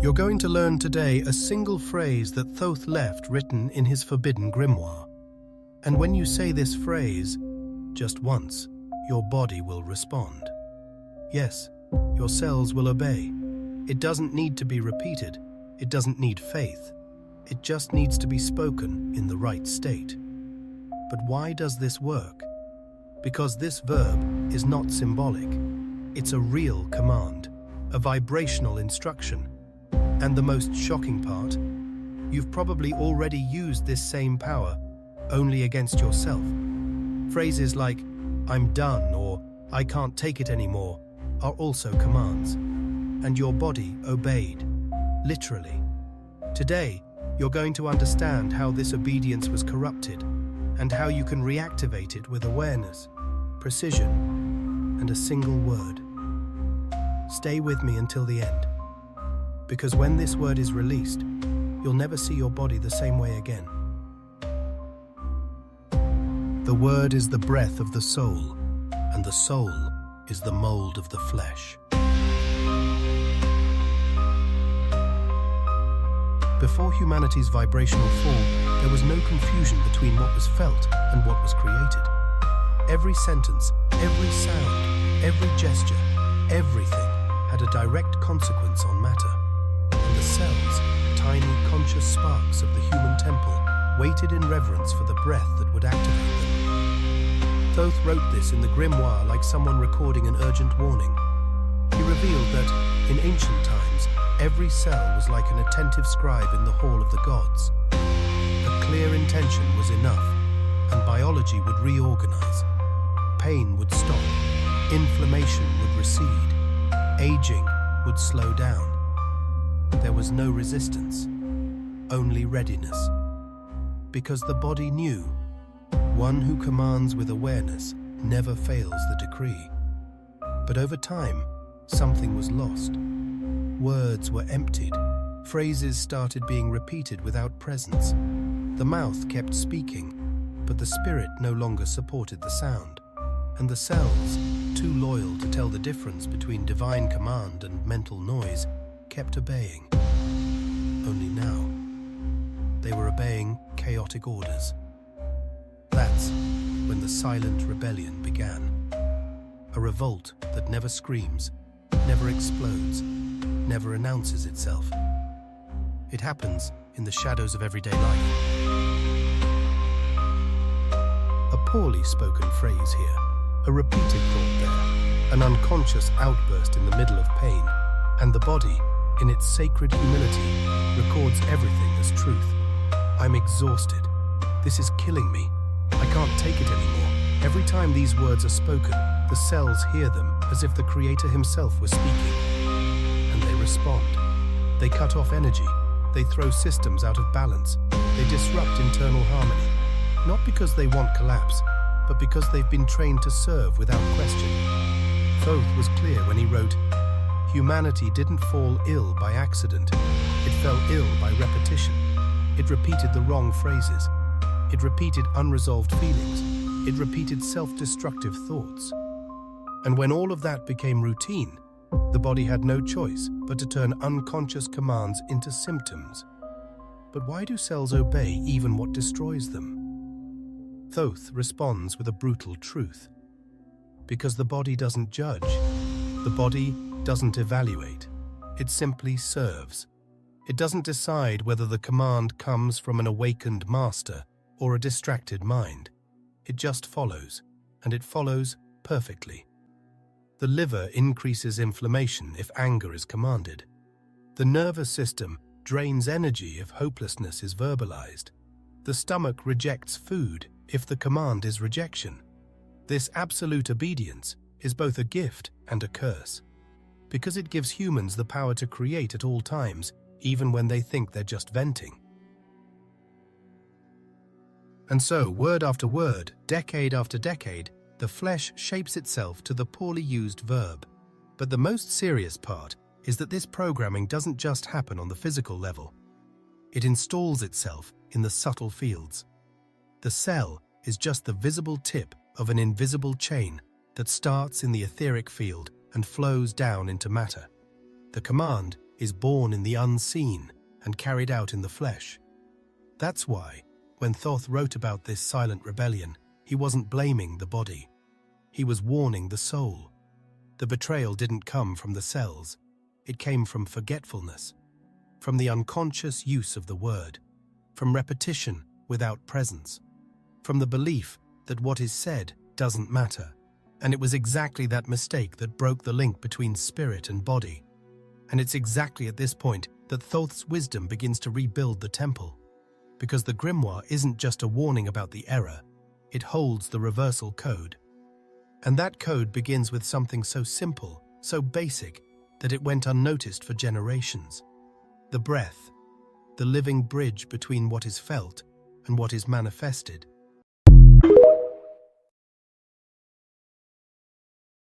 You're going to learn today a single phrase that Thoth left written in his forbidden grimoire. And when you say this phrase, just once, your body will respond. Yes, your cells will obey. It doesn't need to be repeated. It doesn't need faith. It just needs to be spoken in the right state. But why does this work? Because this verb is not symbolic. It's a real command, a vibrational instruction. And the most shocking part, you've probably already used this same power, only against yourself. Phrases like, "I'm done," or "I can't take it anymore," are also commands. And your body obeyed, literally. Today, you're going to understand how this obedience was corrupted, and how you can reactivate it with awareness, precision, and a single word. Stay with me until the end, because when this word is released, you'll never see your body the same way again. The word is the breath of the soul, and the soul is the mold of the flesh. Before humanity's vibrational fall, there was no confusion between what was felt and what was created. Every sentence, every sound, every gesture, everything had a direct consequence on matter. And the cells, tiny conscious sparks of the human temple, waited in reverence for the breath that would activate them. Thoth wrote this in the grimoire like someone recording an urgent warning. He revealed that, in ancient times, every cell was like an attentive scribe in the hall of the gods. A clear intention was enough, and biology would reorganize. Pain would stop, inflammation would recede, aging would slow down. There was no resistance, only readiness. Because the body knew, one who commands with awareness never fails the decree. But over time, something was lost. Words were emptied. Phrases started being repeated without presence. The mouth kept speaking, but the spirit no longer supported the sound. And the cells, too loyal to tell the difference between divine command and mental noise, kept obeying. Only now, they were obeying chaotic orders. That's when the silent rebellion began. A revolt that never screams, never explodes, never announces itself. It happens in the shadows of everyday life. A poorly spoken phrase here, a repeated thought there, an unconscious outburst in the middle of pain, and the body, in its sacred humility, records everything as truth. I'm exhausted. This is killing me. I can't take it anymore. Every time these words are spoken, the cells hear them as if the Creator himself were speaking. And they respond. They cut off energy. They throw systems out of balance. They disrupt internal harmony. Not because they want collapse, but because they've been trained to serve without question. Thoth was clear when he wrote, "Humanity didn't fall ill by accident. It fell ill by repetition. It repeated the wrong phrases. It repeated unresolved feelings. It repeated self-destructive thoughts. And when all of that became routine, the body had no choice but to turn unconscious commands into symptoms. But why do cells obey even what destroys them? Thoth responds with a brutal truth. Because the body doesn't judge. The body doesn't evaluate. It simply serves. It doesn't decide whether the command comes from an awakened master or a distracted mind. It just follows, and it follows perfectly. The liver increases inflammation if anger is commanded. The nervous system drains energy if hopelessness is verbalized. The stomach rejects food if the command is rejection. This absolute obedience is both a gift and a curse, because it gives humans the power to create at all times, even when they think they're just venting. And so, word after word, decade after decade, the flesh shapes itself to the poorly used verb. But the most serious part is that this programming doesn't just happen on the physical level. It installs itself in the subtle fields. The cell is just the visible tip of an invisible chain that starts in the etheric field and flows down into matter. The command is born in the unseen and carried out in the flesh. That's why, when Thoth wrote about this silent rebellion, he wasn't blaming the body. He was warning the soul. The betrayal didn't come from the cells. It came from forgetfulness, from the unconscious use of the word, from repetition without presence, from the belief that what is said doesn't matter. And it was exactly that mistake that broke the link between spirit and body. And it's exactly at this point that Thoth's wisdom begins to rebuild the temple. Because the grimoire isn't just a warning about the error, it holds the reversal code. And that code begins with something so simple, so basic, that it went unnoticed for generations. The breath, the living bridge between what is felt and what is manifested.